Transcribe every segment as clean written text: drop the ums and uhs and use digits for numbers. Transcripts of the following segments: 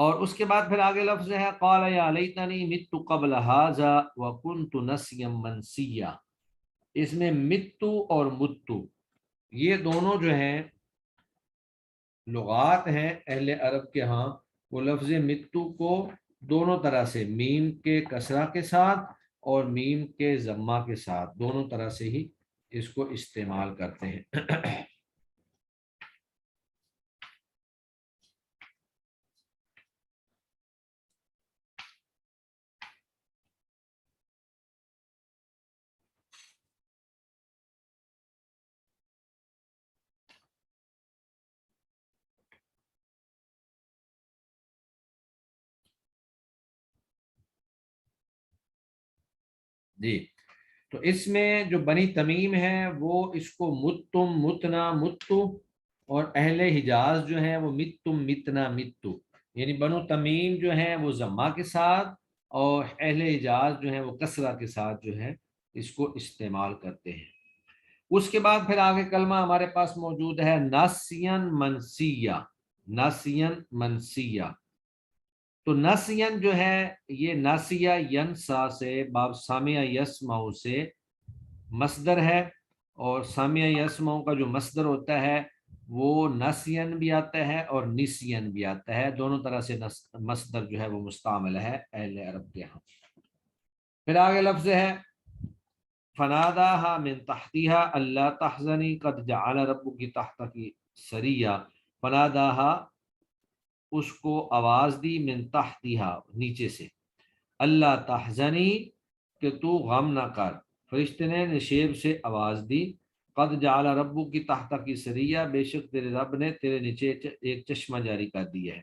اور اس کے بعد پھر آگے لفظ ہے قال یا لیتنی مت قبل ھذا وکنت نسیا منسیا. اس میں متو اور متو یہ دونوں جو ہیں لغات ہیں اہل عرب کے ہاں. وہ لفظ متو کو دونوں طرح سے میم کے کسرہ کے ساتھ اور میم کے ضمہ کے ساتھ دونوں طرح سے ہی اس کو استعمال کرتے ہیں. جی تو اس میں جو بنی تمیم ہے وہ اس کو متم متنا متو، اور اہل حجاز جو ہیں وہ متم متنا متو، یعنی بنو تمیم جو ہیں وہ ضمہ کے ساتھ اور اہل حجاز جو ہیں وہ کسرہ کے ساتھ جو ہے اس کو استعمال کرتے ہیں. اس کے بعد پھر آگے کلمہ ہمارے پاس موجود ہے ناسین منسیہ. ناسین منسیہ تو نسین جو ہے یہ ناسیہ ینسا سے باب سامعہ یسمعو سے مصدر ہے، اور سامعہ یسمعو کا جو مصدر ہوتا ہے وہ نسین بھی آتا ہے اور نسین بھی آتا ہے، دونوں طرح سے مصدر جو ہے وہ مستعمل ہے اہل عرب کے ہاں. پھر آگے لفظ ہے فناداہا من تحتیہا اللہ تحزنی قد جعل ربک تحتک سریہ. فناداہا اس کو آواز دی من تحتیہا نیچے سے، اللہ تحزنی کہ تو غم نہ کر. فرشتے نے نشیب سے آواز دی قد جعل ربک تحتک سریہ، بے شک تیرے رب نے تیرے نیچے ایک چشمہ جاری کر دیا ہے.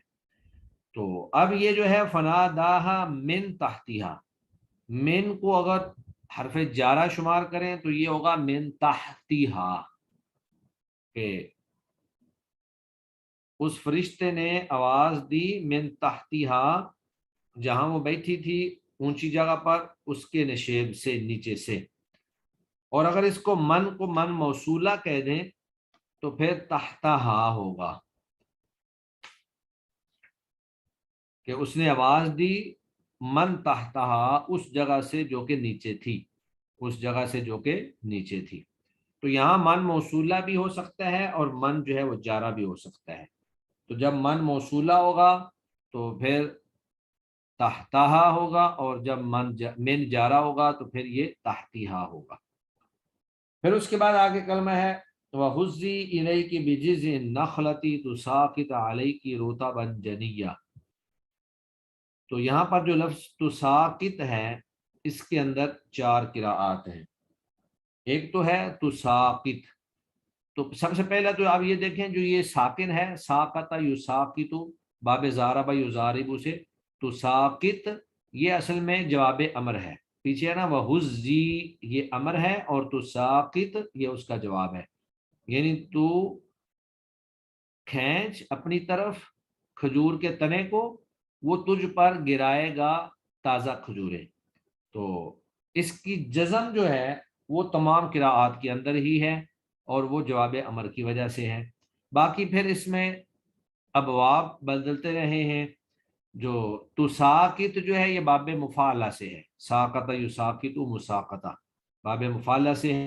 تو اب یہ جو ہے فناداہا من تحتیہا، من کو اگر حرف جارہ شمار کریں تو یہ ہوگا من تحتیہا، کہ اس فرشتے نے آواز دی من تحتیہا جہاں وہ بیٹھی تھی اونچی جگہ پر، اس کے نشیب سے نیچے سے. اور اگر اس کو من موصولہ کہہ دیں تو پھر تحتہا ہوگا، کہ اس نے آواز دی من تحتہا اس جگہ سے جو کہ نیچے تھی، اس جگہ سے جو کہ نیچے تھی. تو یہاں من موصولہ بھی ہو سکتا ہے اور من جو ہے وہ جارہ بھی ہو سکتا ہے. تو جب من موصولہ ہوگا تو پھر تحتہا ہوگا، اور جب من جارہ ہوگا تو پھر یہ تحتیہا ہوگا. پھر اس کے بعد آگے کلمہ ہے وَهُزِّي إِلَيْكِ بِجِذْعِ النَّخْلَةِ تُسَاقِطْ عَلَيْكِ رُطَبًا جَنِيًّا. تو یہاں پر جو لفظ تساقط ہے اس کے اندر 4 قراءات ہیں. ایک تو ہے تساقط، تو سب سے پہلے تو آپ یہ دیکھیں جو یہ ساکن ہے ساقط یساقط باب ضارب یضارب سے، تساقط یہ اصل میں جواب امر ہے، پیچھے ہے نا وَهُزِّي یہ امر ہے اور تساقط یہ اس کا جواب ہے، یعنی تو کھینچ اپنی طرف کھجور کے تنے کو، وہ تجھ پر گرائے گا تازہ کھجوریں. تو اس کی جزم جو ہے وہ تمام قراءات کے اندر ہی ہے اور وہ جواب امر کی وجہ سے ہے. باقی پھر اس میں ابواب بدلتے رہے ہیں. جو تساقط جو ہے یہ باب مفاعلہ سے ہے، ساقط یساقط مساقطہ باب مفاعلہ سے ہے.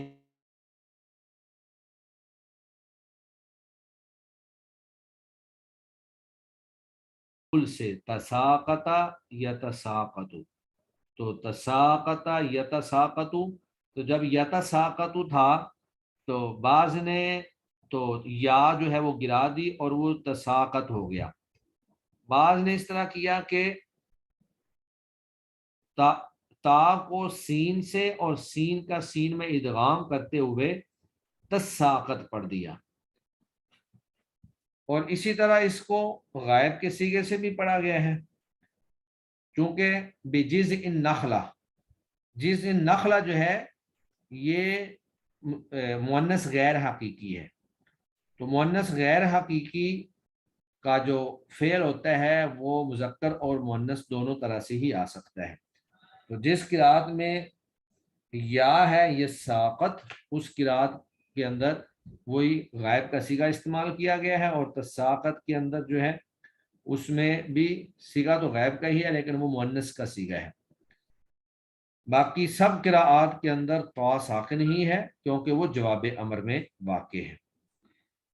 سے تساقط یتساقط، تو تساقط یتساقط، تو جب یتساقط تھا تو بعض نے تو یا جو ہے وہ گرا دی اور وہ تساقط ہو گیا. بعض نے اس طرح کیا کہ تا کو سین سے اور سین کا سین میں ادغام کرتے ہوئے تساقط پڑھ دیا، اور اسی طرح اس کو غائب کے صیغے سے بھی پڑھا گیا ہے، چونکہ بجزء النخلہ، جزء النخلہ جو ہے یہ مؤنث غیر حقیقی ہے. تو مؤنث غیر حقیقی کا جو فعل ہوتا ہے وہ مذکر اور مؤنث دونوں طرح سے ہی آ سکتا ہے. تو جس قرات میں یا ہے یہ ساقط، اس قرات کے اندر وہی غائب کا صیغہ استعمال کیا گیا ہے، اور تساقط کے اندر جو ہے اس میں بھی سیغہ تو غائب کا ہی ہے لیکن وہ مؤنث کا سیغہ ہے. باقی سب قراءات کے اندر طا ساکن ہی ہے کیونکہ وہ جواب امر میں واقع ہے.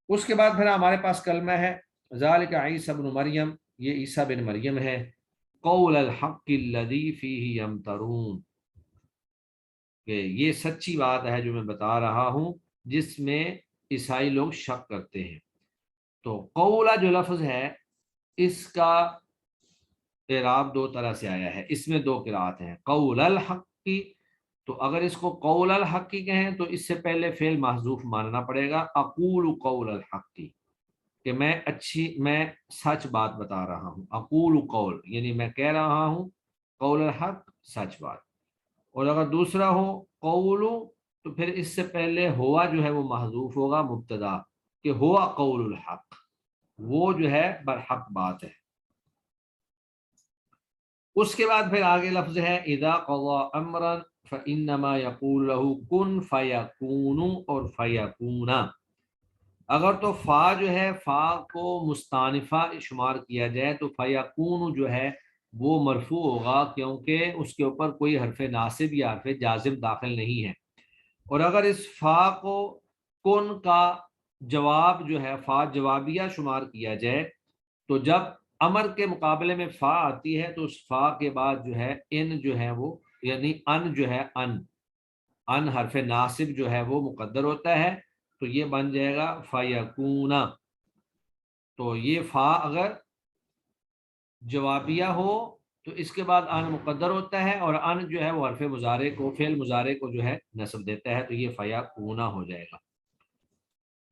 اس کے بعد پھر ہمارے پاس کلمہ ہے ذالک عیسی ابن مریم، یہ عیسیٰ بن مریم ہے. قول الحق الذی فیہ یمترون، کہ یہ سچی بات ہے جو میں بتا رہا ہوں جس میں عیسائی لوگ شک کرتے ہیں. تو قولہ جو لفظ ہے اس کا اعراب دو طرح سے آیا ہے، اس میں دو قرات ہیں. قول الحق کی، تو اگر اس کو قول الحق کی کہیں تو اس سے پہلے فعل محذوف ماننا پڑے گا. اقول قول الحق کی، کہ میں سچ بات بتا رہا ہوں. اقول قول یعنی میں کہہ رہا ہوں، قول الحق سچ بات. اور اگر دوسرا ہو قول تو پھر اس سے پہلے ہوا جو ہے وہ محذوف ہوگا مبتدا، کہ ہوا قول الحق، وہ جو ہے برحق بات ہے. اس کے بعد پھر آگے لفظ ہے اذا قضى امرا فانما يقول له کن فیکون اور فیکون. اگر تو فا جو ہے فا کو مستانفہ شمار کیا جائے تو فیکون جو ہے وہ مرفوع ہوگا کیونکہ اس کے اوپر کوئی حرف ناصب یا حرف جازم داخل نہیں ہے. اور اگر اس فا کو کن کا جواب جو ہے فا جوابیہ شمار کیا جائے تو جب امر کے مقابلے میں فا آتی ہے تو اس فا کے بعد جو ہے ان جو ہے وہ یعنی ان جو ہے ان حرف ناصب جو ہے وہ مقدر ہوتا ہے، تو یہ بن جائے گا فیکونا. تو یہ فا اگر جوابیہ ہو تو اس کے بعد ان مقدر ہوتا ہے اور ان جو ہے وہ حرف مضارع کو فعل مضارع کو جو ہے نصب دیتا ہے، تو یہ فیکونا ہو جائے گا.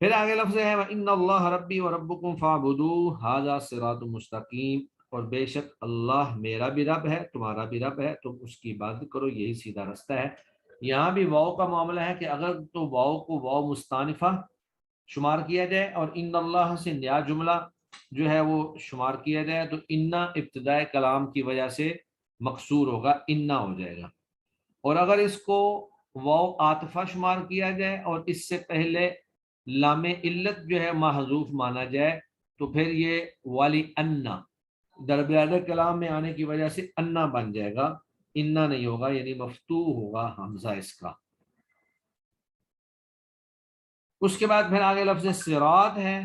پھر آگے لفظ ہے وَإِنَّ اللَّهَ رَبِّي وَرَبُّكُمْ فَاعْبُدُوهُ هَذَا صِرَاطٌ مُسْتَقِيمٌ، اور بے شک اللہ میرا بھی رب ہے تمہارا بھی رب ہے، تم اس کی عبادت کرو، یہی سیدھا رستہ ہے. یہاں بھی واو کا معاملہ ہے کہ اگر تو واو کو واو مستانفہ شمار کیا جائے اور ان اللہ سے نیا جملہ جو ہے وہ شمار کیا جائے تو انا ابتدائے کلام کی وجہ سے مقصور ہوگا، انا ہو جائے گا. اور اگر اس کو واو عاطفہ شمار کیا جائے اور اس سے پہلے لام علت جو ہے محذوف مانا جائے تو پھر یہ والی انا دربیادہ کلام میں آنے کی وجہ سے انا بن جائے گا، انا نہیں ہوگا، یعنی مفتوح ہوگا حمزہ اس کا. اس کے بعد پھر آگے لفظ صراط ہے.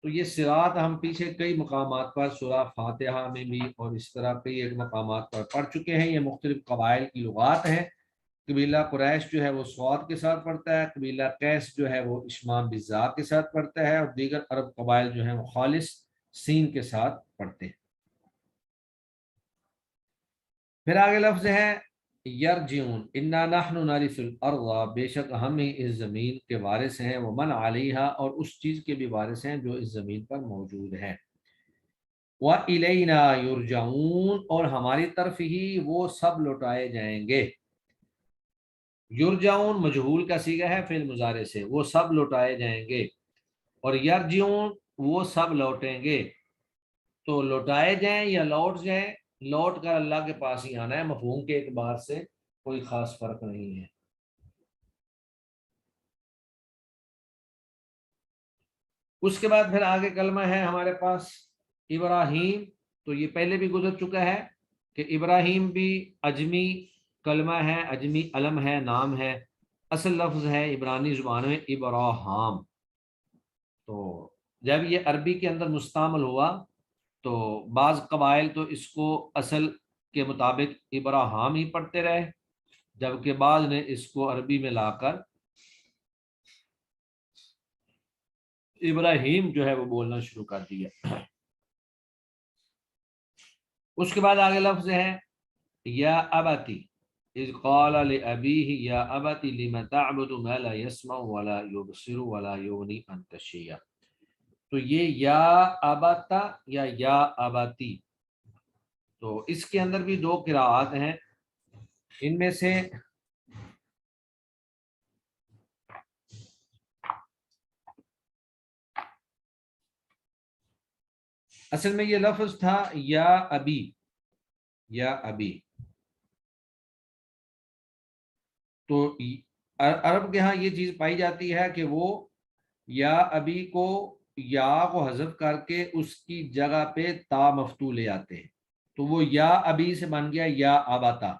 تو یہ صراط ہم پیچھے کئی مقامات پر سورہ فاتحہ میں بھی اور اس طرح کئی ایک مقامات پر پڑھ چکے ہیں. یہ مختلف قبائل کی لغات ہیں. قبیلہ قریش جو ہے وہ صاد کے ساتھ پڑھتا ہے، قبیلہ قیس جو ہے وہ اشمام بالذا کے ساتھ پڑھتا ہے، اور دیگر عرب قبائل جو ہیں وہ خالص سین کے ساتھ پڑھتے ہیں. پھر آگے لفظ ہے یرجعون انا نحن نرث الارض، بے شک ہم ہی اس زمین کے وارث ہیں، ومن علیہا اور اس چیز کے بھی وارث ہیں جو اس زمین پر موجود ہے. وَإِلَيْنَا يُرْجَعُونَ اور ہماری طرف ہی وہ سب لوٹائے جائیں گے. یرجعون مجہول کا صیغہ ہے فعل مضارع سے، وہ سب لوٹائے جائیں گے، اور یرجعون وہ سب لوٹیں گے. تو لوٹائے جائیں یا لوٹ جائیں، لوٹ کر اللہ کے پاس ہی آنا ہے، مفہوم کے اعتبار سے کوئی خاص فرق نہیں ہے. اس کے بعد پھر آگے کلمہ ہے ہمارے پاس ابراہیم. تو یہ پہلے بھی گزر چکا ہے کہ ابراہیم بھی اجمی کلمہ ہے، اجمی علم ہے، نام ہے. اصل لفظ ہے عبرانی زبان میں ابراہام. تو جب یہ عربی کے اندر مستعمل ہوا تو بعض قبائل تو اس کو اصل کے مطابق ابراہام ہی پڑھتے رہے، جبکہ بعض نے اس کو عربی میں لا کر ابراہیم جو ہے وہ بولنا شروع کر دیا. اس کے بعد آگے لفظ ہے یا ابتی اذ قال لأبیہ یا ابتی لم تعبد ما لا يسمع ولا يبصر ولا یغنی عنک شیئا. تو یہ یا ابتا یا ابتی، تو اس کے اندر بھی دو قراءات ہیں. ان میں سے اصل میں یہ لفظ تھا یا ابی، یا ابی. تو عرب کے ہاں یہ چیز پائی جاتی ہے کہ وہ یا ابی کو یا کو حذف کر کے اس کی جگہ پہ تا مفتوح لے آتے ہیں، تو وہ یا ابی سے بن گیا یا اباتا.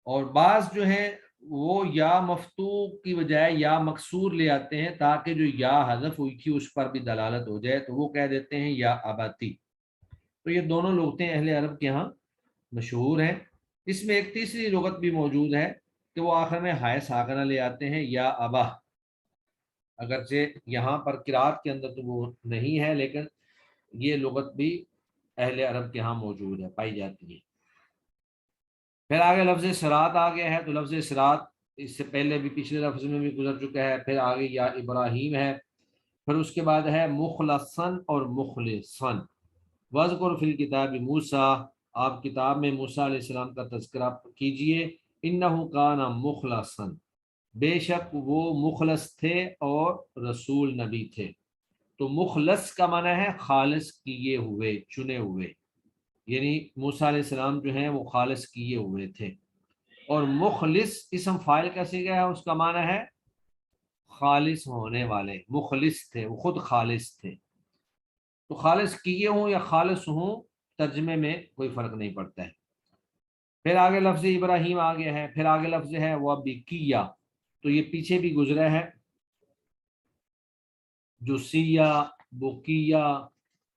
اور بعض جو ہے وہ یا مفتوح کی بجائے یا مکسور لے آتے ہیں تاکہ جو یا حذف ہوئی تھی اس پر بھی دلالت ہو جائے، تو وہ کہہ دیتے ہیں یا اباتی. تو یہ دونوں لغتیں اہل عرب کے ہاں مشہور ہیں. اس میں ایک تیسری لغت بھی موجود ہے کہ وہ آخر میں ہائے ساکنہ لے آتے ہیں یا ابا، اگرچہ یہاں پر قرات کے اندر تو وہ نہیں ہے، لیکن یہ لغت بھی اہل عرب کے ہاں موجود ہے، پائی جاتی ہے. پھر آگے لفظ صراط آ گیا ہے، تو لفظ صراط اس سے پہلے بھی پچھلے لفظ میں بھی گزر چکا ہے. پھر آگے یا ابراہیم ہے، پھر اس کے بعد ہے مخلصن اور مخلصن. وذکر فی الکتاب موسیٰ، آپ کتاب میں موسیٰ علیہ السلام کا تذکرہ کیجئے. انہ کان مخلصن، بے شک وہ مخلص تھے اور رسول نبی تھے. تو مخلص کا معنی ہے خالص کیے ہوئے، چنے ہوئے، یعنی موسیٰ علیہ السلام جو ہیں وہ خالص کیے ہوئے تھے. اور مخلص اسم فاعل کا صیغہ ہے، اس کا معنی ہے خالص ہونے والے. مخلص تھے، وہ خود خالص تھے. تو خالص کیے ہوں یا خالص ہوں، ترجمے میں کوئی فرق نہیں پڑتا ہے. پھر آگے لفظ ابراہیم آ گیا ہے. پھر آگے لفظ ہے وَبِكِيَّ، تو یہ پیچھے بھی گزرا ہے. جوسیہ، بوکیہ،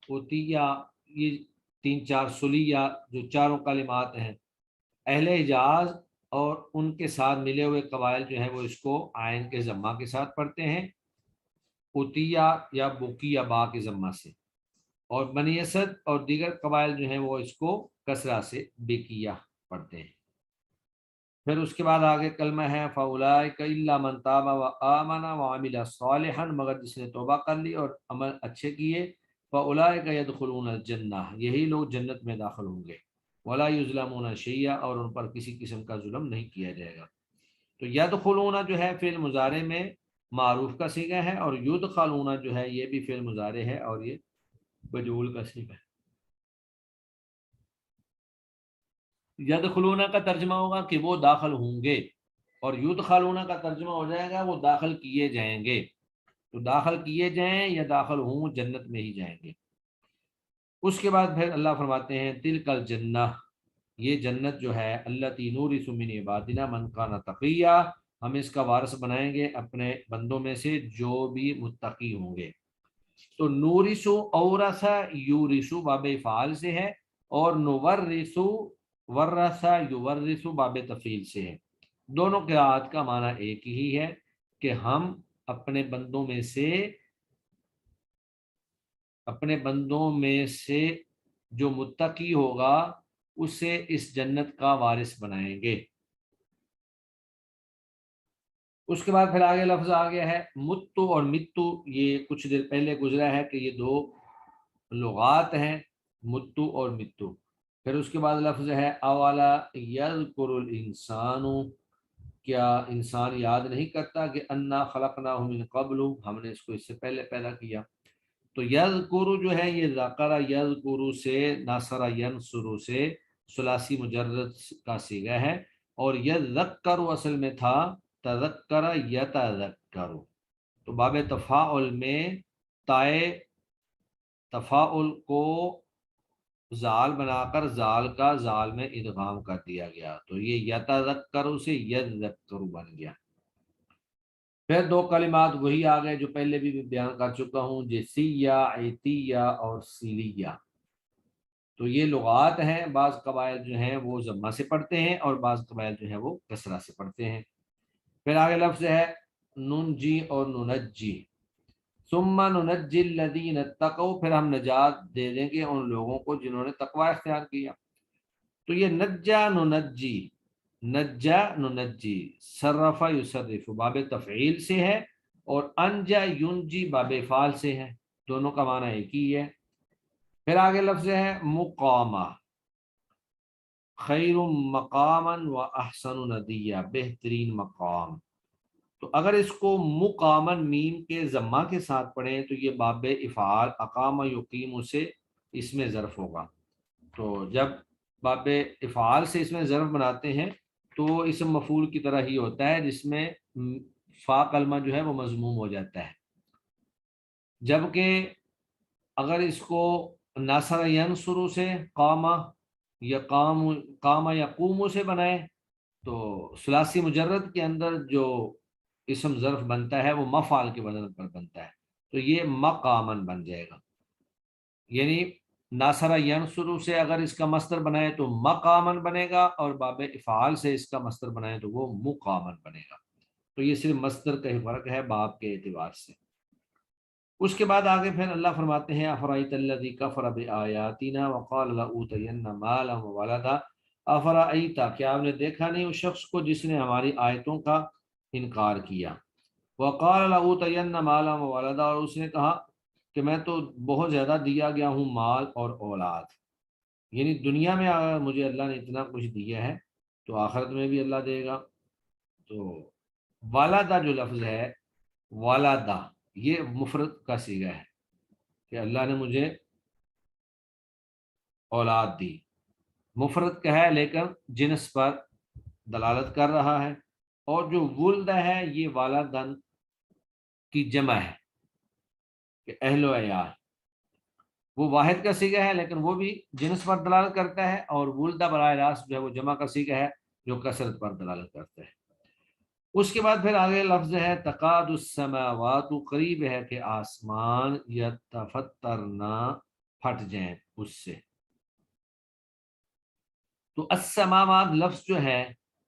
اوتیہ، یہ 3-4 سلیہ جو چاروں کلمات ہیں. اہل حجاز اور ان کے ساتھ ملے ہوئے قبائل جو ہیں وہ اس کو عین کے ضمہ کے ساتھ پڑھتے ہیں، اوتیہ یا بوکیہ با کے ضمہ سے. اور بنی اسد اور دیگر قبائل جو ہیں وہ اس کو کسرہ سے بیکیہ پڑھتے ہیں. پھر اس کے بعد آگے کلمہ ہے فَأُولَٰئِكَ إِلَّا مَن تَابَ وَآمَنَ وَعَمِلَ صَالِحًا، مگر جس نے توبہ کر لی اور عمل اچھے کیے. فَأُولَٰئِكَ يَدْخُلُونَ الْجَنَّةَ، یہی لوگ جنت میں داخل ہوں گے. وَلَا يُظْلَمُونَ شَيْئًا، اور ان پر کسی قسم کا ظلم نہیں کیا جائے گا. تو يدخلون جو ہے فعل مضارع میں معروف کا صیغہ ہے، اور يدخلون جو ہے یہ بھی فعل مضارع ہے اور یہ مجعول کا صیغہ ہے. یدخلون کا ترجمہ ہوگا کہ وہ داخل ہوں گے، اور یدخلون کا ترجمہ ہو جائے گا وہ داخل کیے جائیں گے. تو داخل کیے جائیں یا داخل ہوں، جنت میں ہی جائیں گے. اس کے بعد پھر اللہ فرماتے ہیں تلک الجنہ، یہ جنت جو ہے التی نورث من عبادنا من کان تقیہ، ہم اس کا وارث بنائیں گے اپنے بندوں میں سے جو بھی متقی ہوں گے. تو نورث اورث یورث باب فعال سے ہے، اور نورث ورث یورث باب تفعیل سے ہے. دونوں قراءات کا معنی ایک ہی ہے کہ ہم اپنے بندوں میں سے جو متقی ہوگا اسے اس جنت کا وارث بنائیں گے. اس کے بعد پھر آگے لفظ آ گیا ہے متو اور متو، یہ کچھ دیر پہلے گزرا ہے کہ یہ دو لغات ہیں، متو اور متو. پھر اس کے بعد لفظ ہے اولا یذکر الانسان، کیا انسان یاد نہیں کرتا کہ انا خلقناہ من قبل، ہم نے اس کو اس سے پہلے پیدا کیا. تو یذکر جو ہے یہ ذکر یذکر سے نصر ینصر سے ثلاثی مجرد کا صیغہ ہے، اور یذکر اصل میں تھا تذکر یتذکر. تو باب تفاعل میں تائے تفاعل کو زال بنا کر زال کا زال میں ادغام کر دیا گیا، تو یہ یتذکر سے یذکر بن گیا. پھر دو کلمات وہی آ گئے جو پہلے بھی بیان کر چکا ہوں، جیسیہ، عیتیہ اور سیلیہ. تو یہ لغات ہیں، بعض قبائل جو ہیں وہ ضمہ سے پڑھتے ہیں اور بعض قبائل جو ہیں وہ کسرہ سے پڑھتے ہیں. پھر آگے لفظ ہے ننجی اور ننجی. ثم ننجی الذین اتقوا، پھر ہم نجات دے دیں گے ان لوگوں کو جنہوں نے تقوی اختیار کیا. تو یہ نجا ننجی، نجا ننجی، صرف یصرف باب تفعیل سے ہے، اور انجا ینجی باب فعال سے ہے، دونوں کا معنی ایک ہی ہے. پھر آگے لفظ ہے مقامہ، خیر مقاما و احسن ندیہ، بہترین مقام. تو اگر اس کو مقامن میم کے ضمہ کے ساتھ پڑھیں تو یہ باب افعال اقام یقیم سے اس میں ظرف ہوگا. تو جب باب افعال سے اس میں ظرف بناتے ہیں تو اسم مفعول کی طرح ہی ہوتا ہے، جس میں فا کلمہ جو ہے وہ مضموم ہو جاتا ہے، جبکہ اگر اس کو ناصر ینصر سے قامہ یا قامہ یا قوموں سے بنائے تو ثلاثی مجرد کے اندر جو اسم ظرف بنتا ہے وہ مفعل کے وزن پر بنتا ہے، تو یہ مقامن بن جائے گا، یعنی ناصر ینصر سے اگر اس کا مصدر بنائے تو مقامن بنے گا، اور باب افعال سے اس کا مصدر بنائے تو وہ مقامن بنے گا، تو یہ صرف مصدر کا ہی فرق ہے باب کے اعتبار سے۔ اس کے بعد آگے پھر اللہ فرماتے ہیں افرأیت الذی کفر بآیاتنا وقال لأوتین مالا وولدا، افرأیت، کیا آپ نے دیکھا نہیں اس شخص کو جس نے ہماری آیتوں کا انکار کیا، وقال لأوتین مالا وولدا، اور اس نے کہا کہ میں تو بہت زیادہ دیا گیا ہوں مال اور اولاد، یعنی دنیا میں اگر مجھے اللہ نے اتنا کچھ دیا ہے تو آخرت میں بھی اللہ دے گا۔ تو والدہ جو لفظ ہے، والدہ، یہ مفرد کا صیغہ ہے کہ اللہ نے مجھے اولاد دی، مفرد کا ہے لیکن جنس پر دلالت کر رہا ہے، اور جو ولد ہے یہ والدن کی جمع ہے کہ اہل و عیال، وہ واحد کا صیغہ ہے لیکن وہ بھی جنس پر دلالت کرتا ہے، اور ولدہ براہ راست جو ہے وہ جمع کا صیغہ ہے جو کثرت پر دلالت کرتا ہے۔ اس کے بعد پھر آگے لفظ ہے تقاد السماوات، قریب ہے کہ آسمان یتفطرنا، پھٹ جائیں اس سے۔ تو السماوات لفظ جو ہے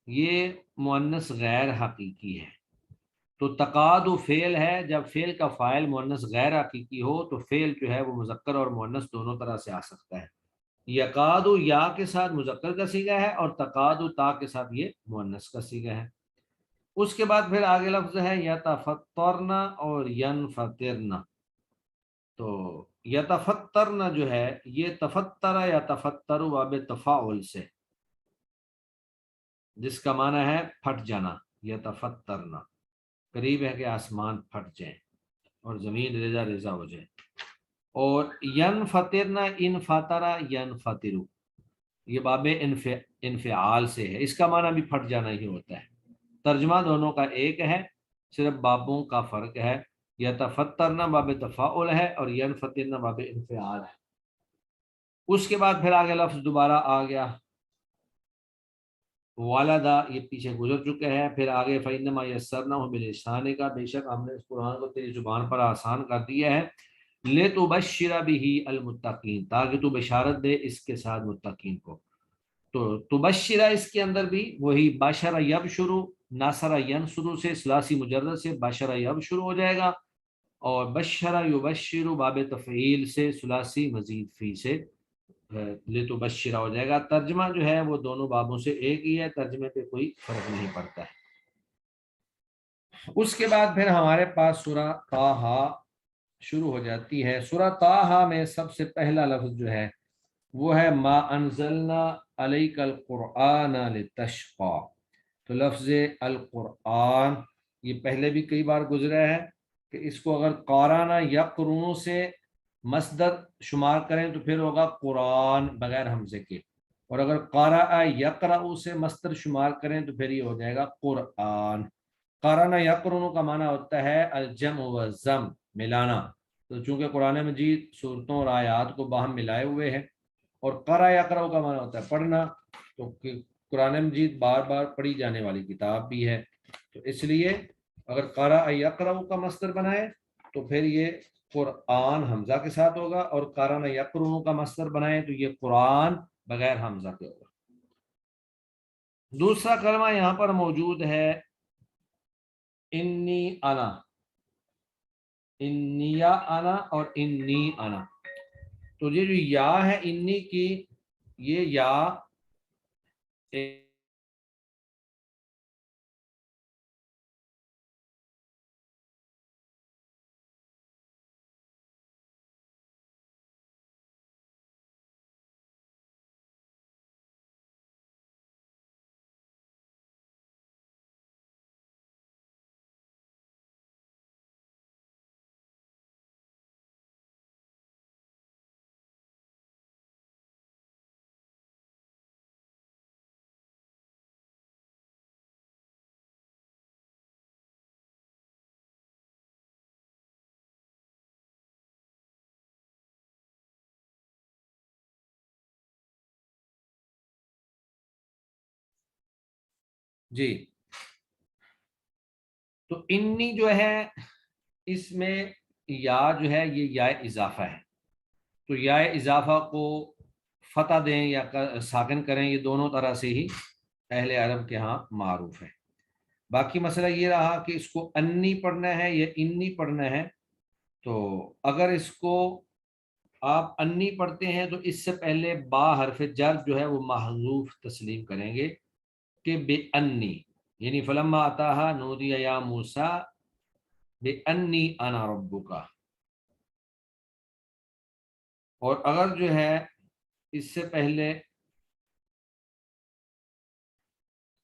یہ مؤنث غیر حقیقی ہے، تو تقاد فعل ہے، جب فعل کا فاعل مؤنث غیر حقیقی ہو تو فعل جو ہے وہ مذکر اور مؤنث دونوں طرح سے آ سکتا ہے، یقاد یا کے ساتھ مذکر کا صیغہ ہے اور تقاد تا کے ساتھ یہ مؤنث کا صیغہ ہے۔ اس کے بعد پھر آگے لفظ ہے یتفطرنا اور ینفطرنا، تو یتفطرنا جو ہے یہ تفطر یا تفطر باب تفاعل سے، جس کا معنی ہے پھٹ جانا، یتفطرنا، قریب ہے کہ آسمان پھٹ جائیں اور زمین ریزہ ریزہ ہو جائے، اور ینفطرنا انفطرا ینفطرو، یہ باب انفعال سے ہے، اس کا معنی بھی پھٹ جانا ہی ہوتا ہے، ترجمہ دونوں کا ایک ہے، صرف بابوں کا فرق ہے، یتفطرنا باب تفاعل ہے اور ینفطرنا باب انفعال ہے۔ اس کے بعد پھر آگے لفظ دوبارہ آ گیا والدہ، یہ پیچھے گزر چکے ہیں، پھر آگے فإنما یسرناہ بلسانک، بے شک ہم نے اس قرآن کو تیری زبان پر آسان کر دیا ہے، لتبشر بہ المتقین، تاکہ تو بشارت دے اس کے ساتھ متقین کو، تو تبشرہ اس کے اندر بھی وہی بشر یبشر، ناصر ینصر سے ثلاثی مجرد سے بشر یبشر ہو جائے گا، اور بشر یبشر باب تفعیل سے ثلاثی مزید فی سے لتبشرہ ہو جائے گا، ترجمہ جو ہے وہ دونوں بابوں سے ایک ہی ہے، ترجمے پہ کوئی فرق نہیں پڑتا ہے۔ اس کے بعد پھر ہمارے پاس سورہ طٰہٰ شروع ہو جاتی ہے۔ سورہ طٰہٰ میں سب سے پہلا لفظ جو ہے وہ ہے ما انزلنا علیک القرآن لتشقی، تو لفظ القرآن یہ پہلے بھی کئی بار گزرا ہے کہ اس کو اگر قارانہ یقرؤ سے مصدر شمار کریں تو پھر ہوگا قرآن بغیر حمزے کے، اور اگر قارأ یقرأ سے مصدر شمار کریں تو پھر یہ ہو جائے گا قرآن۔ قارانہ یقرؤ کا معنی ہوتا ہے الجمع والضم، ملانا، تو چونکہ قرآن مجید صورتوں اور آیات کو باہم ملائے ہوئے ہے، اور قرأ یقرأ کا معنی ہوتا ہے پڑھنا، تو قرآن مجید بار بار پڑھی جانے والی کتاب بھی ہے، تو اس لیے اگر قرأ یقرأ کا مصدر بنائے تو پھر یہ قرآن حمزہ کے ساتھ ہوگا، اور قرأ یقرؤ کا مصدر بنائے تو یہ قرآن بغیر حمزہ کے ہوگا۔ دوسرا کلمہ یہاں پر موجود ہے انی انا، انیا انا اور انی انا، تو یہ جو یا ہے انی کی، یہ یا جی تو انی جو ہے اس میں یا جو ہے یہ یا اضافہ ہے، تو یا اضافہ کو فتح دیں یا ساکن کریں، یہ دونوں طرح سے ہی اہل عرب کے ہاں معروف ہے۔ باقی مسئلہ یہ رہا کہ اس کو انی پڑھنا ہے یا انی پڑھنا ہے، تو اگر اس کو آپ انی پڑھتے ہیں تو اس سے پہلے با حرف جر جو ہے وہ محذوف تسلیم کریں گے کہ بے انی، یعنی فلما آتاہا نودی یا موسیٰ بے انی انا ربکا، اور اگر جو ہے اس سے پہلے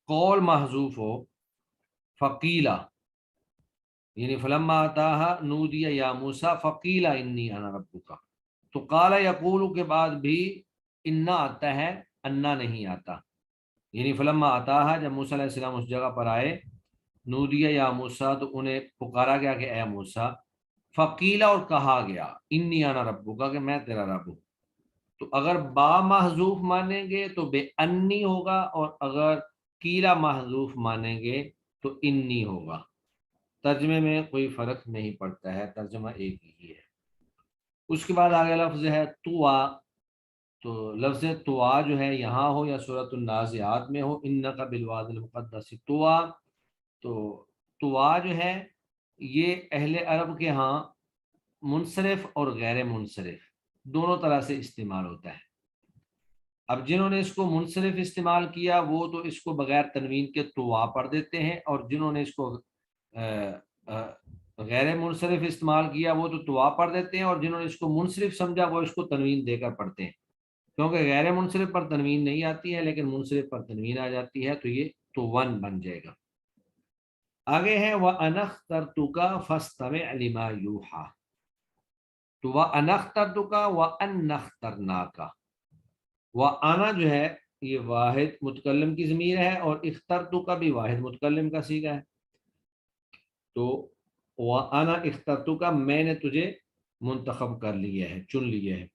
قول محذوف ہو فقیلا، یعنی فلما آتاہا نودی یا موسیٰ فقیلا انی انا ربکا، تو قال یقول کے بعد بھی انا آتا ہے، انا نہیں آتا، یعنی فلما آتاہا جب موسیٰ علیہ السلام اس جگہ پر آئے، نودیہ یا موسیٰ تو انہیں پکارا گیا کہ اے موسیٰ، فقیلا اور کہا گیا انی انا ربکا کہ میں تیرا رب ہوں، تو اگر با محذوف مانیں گے تو بے انی ہوگا، اور اگر کیلا محذوف مانیں گے تو انی ہوگا۔ ترجمے میں کوئی فرق نہیں پڑتا ہے، ترجمہ ایک ہی ہے۔ اس کے بعد آگے لفظ ہے توا، تو لفظ توا جو ہے یہاں ہو یا سورۃ النازعات میں ہو، انک بالواد المقدس توا، تو توا جو ہے یہ اہل عرب کے ہاں منصرف اور غیر منصرف دونوں طرح سے استعمال ہوتا ہے۔ اب جنہوں نے اس کو منصرف استعمال کیا وہ تو اس کو بغیر تنوین کے توا پڑھ دیتے ہیں، اور جنہوں نے اس کو غیر منصرف استعمال کیا وہ تو توا پڑھ دیتے ہیں، اور جنہوں نے اس کو منصرف سمجھا وہ اس کو تنوین دے کر پڑھتے ہیں، کیونکہ غیر منصرف پر تنوین نہیں آتی ہے لیکن منصرف پر تنوین آ جاتی ہے، تو یہ تو ون بن جائے گا۔ آگے ہے وَأَنَا اخْتَرْتُكَ فَاسْتَمِعْ لِمَا يُوحَىٰ، تو وَأَنَا اخْتَرْتُكَ وَأَنَّا اخْتَرْنَاكَ، وَأَنَا جو ہے یہ واحد متکلم کی ضمیر ہے، اور اخترتُكَ بھی واحد متکلم کا صیغہ ہے، تو وَأَنَا اخْتَرْتُكَ میں نے تجھے منتخب کر لیا ہے، چن لیا ہے،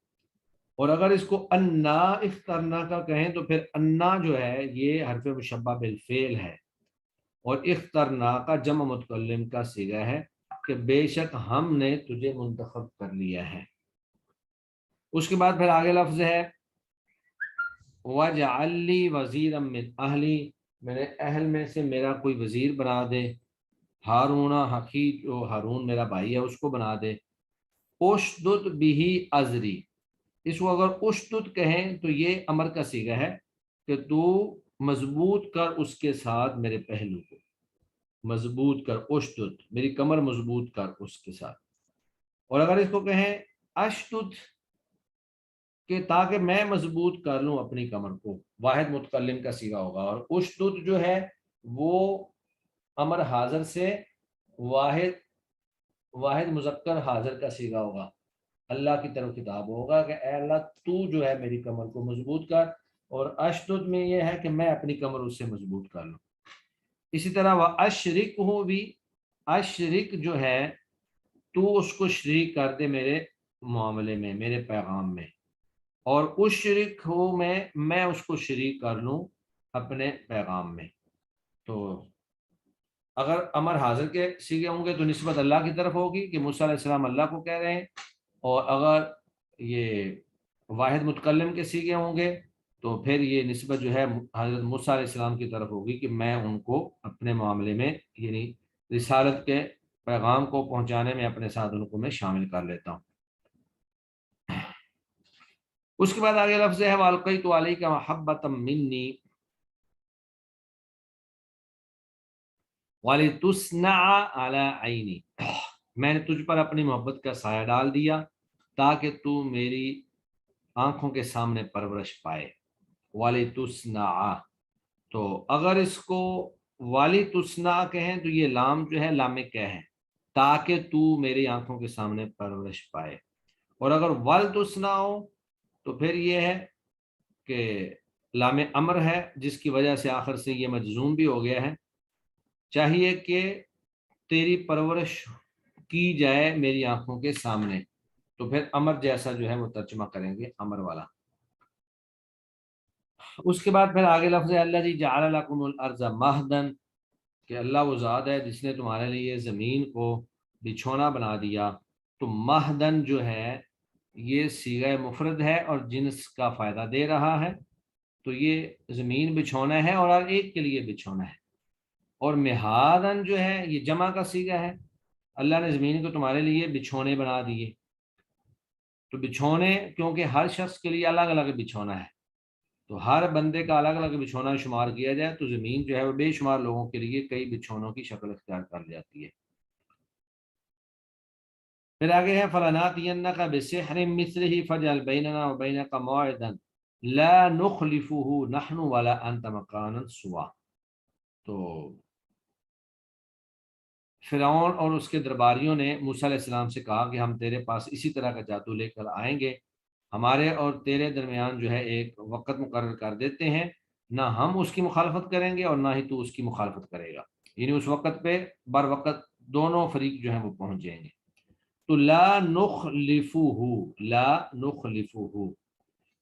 اور اگر اس کو انا اخترنا کا کہیں تو پھر انا جو ہے یہ حرف مشبہ بالفعل ہے، اور اخترنا کا جمع متکلم کا صیغہ ہے کہ بے شک ہم نے تجھے منتخب کر لیا ہے۔ اس کے بعد پھر آگے لفظ ہے وَاجْعَلْ لِي وَزِيرًا مِّنْ أَهْلِي، میرے اہل میں سے میرا کوئی وزیر بنا دے، ہارون حقی جو ہارون میرا بھائی ہے اس کو بنا دے، اشدد بِهِ أَزْرِي، اس کو اگر اشدد کہیں تو یہ امر کا صیغہ ہے کہ تو مضبوط کر اس کے ساتھ میرے پہلو کو، مضبوط کر، اشدد میری کمر مضبوط کر اس کے ساتھ، اور اگر اس کو کہیں اشدد کہ تاکہ میں مضبوط کر لوں اپنی کمر کو، واحد متکلم کا صیغہ ہوگا، اور اشدد جو ہے وہ امر حاضر سے واحد مذکر حاضر کا صیغہ ہوگا، اللہ کی طرف خطاب ہوگا کہ اے اللہ تو جو ہے میری کمر کو مضبوط کر، اور اشدد میں یہ ہے کہ میں اپنی کمر اس سے مضبوط کر لوں۔ اسی طرح وہ اشرک ہو بھی، اشرک جو ہے تو اس کو شریک کر دے میرے معاملے میں، میرے پیغام میں، اور اس شریک ہو میں اس کو شریک کر لوں اپنے پیغام میں، تو اگر امر حاضر کے صیغے ہوں گے تو نسبت اللہ کی طرف ہوگی کہ موسیٰ علیہ السلام اللہ کو کہہ رہے ہیں، اور اگر یہ واحد متکلم کے صیغے ہوں گے تو پھر یہ نسبت جو ہے حضرت موسیٰ علیہ السلام کی طرف ہوگی کہ میں ان کو اپنے معاملے میں، یعنی رسالت کے پیغام کو پہنچانے میں اپنے ساتھ ان کو میں شامل کر لیتا ہوں۔ اس کے بعد آگے لفظ ہے وَأَلْقَيْتُ عَلَيْكَ مَحَبَّةً مِّنِّي وَلِتُصْنَعَ عَلَىٰ عَيْنِي، میں نے تجھ پر اپنی محبت کا سایہ ڈال دیا تاکہ تو میری آنکھوں کے سامنے پرورش پائے۔ وَلِتُصْنَعَ، تو اگر اس کو وَلِتُصْنَعَ کہیں تو یہ لام جو ہے لام کہ ہے، تاکہ تو میری آنکھوں کے سامنے پرورش پائے، اور اگر وَلْتُصْنَعَ ہو تو پھر یہ ہے کہ لام امر ہے جس کی وجہ سے آخر سے یہ مجزوم بھی ہو گیا ہے، چاہیے کہ تیری پرورش کی جائے میری آنکھوں کے سامنے، تو پھر امر جیسا جو ہے وہ ترجمہ کریں گے امر والا۔ اس کے بعد پھر آگے لفظ ہے اللہ جی جعل لکم الارض مہدن، کہ اللہ وہ ذات ہے جس نے تمہارے لیے زمین کو بچھونا بنا دیا. تو مہدن جو ہے یہ صیغہ مفرد ہے اور جنس کا فائدہ دے رہا ہے. تو یہ زمین بچھونا ہے اور ہر ایک کے لیے بچھونا ہے. اور مہادن جو ہے یہ جمع کا صیغہ ہے. اللہ نے زمین کو تمہارے لیے بچھونے بنا دیے. تو بچھونے کیونکہ ہر شخص کے لیے الگ الگ بچھونا ہے، تو ہر بندے کا الگ الگ بچھونا شمار کیا جائے تو زمین جو ہے وہ بے شمار لوگوں کے لیے کئی بچھونوں کی شکل اختیار کر جاتی ہے. پھر آگے ہے فَلَنَأْتِيَنَّكَ بِسِحْرٍ مِثْلِهِ فَاجْعَلْ بَيْنَنَا وَبَيْنَكَ مَوْعِدًا لَا نُخْلِفُهُ نَحْنُ وَلَا أَنْتَ مَكَانًا سُوًى. تو فرعون اور اس کے درباریوں نے موسیٰ علیہ السلام سے کہا کہ ہم تیرے پاس اسی طرح کا جادو لے کر آئیں گے، ہمارے اور تیرے درمیان جو ہے ایک وقت مقرر کر دیتے ہیں، نہ ہم اس کی مخالفت کریں گے اور نہ ہی تو اس کی مخالفت کرے گا. یعنی اس وقت پہ بر وقت دونوں فریق جو ہیں وہ پہنچ جائیں گے. تو لا نخلفہ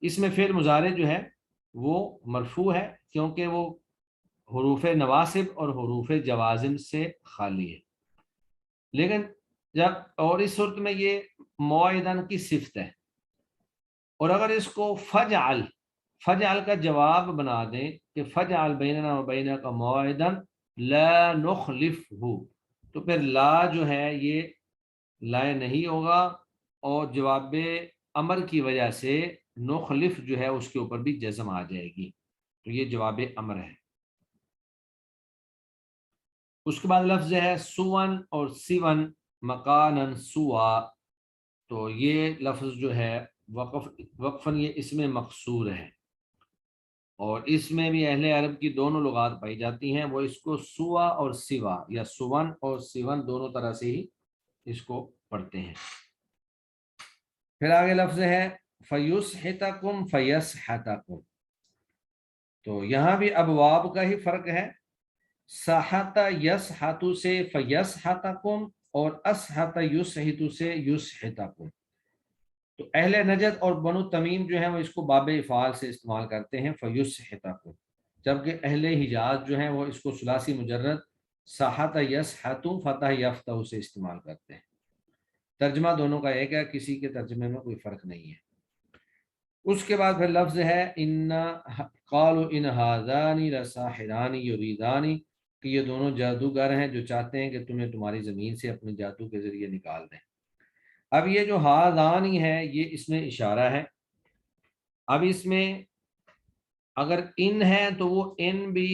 اس میں فعل مضارع جو ہے وہ مرفوع ہے کیونکہ وہ حروف نواسب اور حروف جوازم سے خالی ہے. لیکن جب اور اس صورت میں یہ موعدن کی صفت ہے، اور اگر اس کو فجعل کا جواب بنا دیں کہ فجعل بیننا و بینک موعدن لا نخلفہ، تو پھر لا جو ہے یہ لائے نہیں ہوگا اور جواب امر کی وجہ سے نخلف جو ہے اس کے اوپر بھی جزم آ جائے گی. تو یہ جواب امر ہے. اس کے بعد لفظ ہے سون اور سیون مکانن سوا. تو یہ لفظ جو ہے وقفاً یہ اس میں مقصور ہے، اور اس میں بھی اہل عرب کی دونوں لغات پائی جاتی ہیں. وہ اس کو سوا اور سوا یا سون اور سیون دونوں طرح سے ہی اس کو پڑھتے ہیں. پھر آگے لفظ ہے فیسحتکم فیسحتکم. تو یہاں بھی ابواب کا ہی فرق ہے. سحت یسحت سے فیسحتکم اور اسحت یسحت سے یسحتکم. تو اہل نجد اور بنو تمیم جو ہیں وہ اس کو باب افعال سے استعمال کرتے ہیں فیسحتکم، جبکہ اہل حجاز جو ہیں وہ اس کو ثلاثی مجرد سحت یسحت فتح یفتح سے استعمال کرتے ہیں. ترجمہ دونوں کا ایک ہے، کسی کے ترجمے میں کوئی فرق نہیں ہے. اس کے بعد پھر لفظ ہے ان قالوا ان هذان لساحران یریدان، کہ یہ دونوں جادوگر ہیں جو چاہتے ہیں کہ تمہیں تمہاری زمین سے اپنے جادو کے ذریعے نکال دیں. اب یہ جو ہاذانی ہے یہ اس میں اشارہ ہے. اب اس میں اگر ان ہے تو وہ ان بھی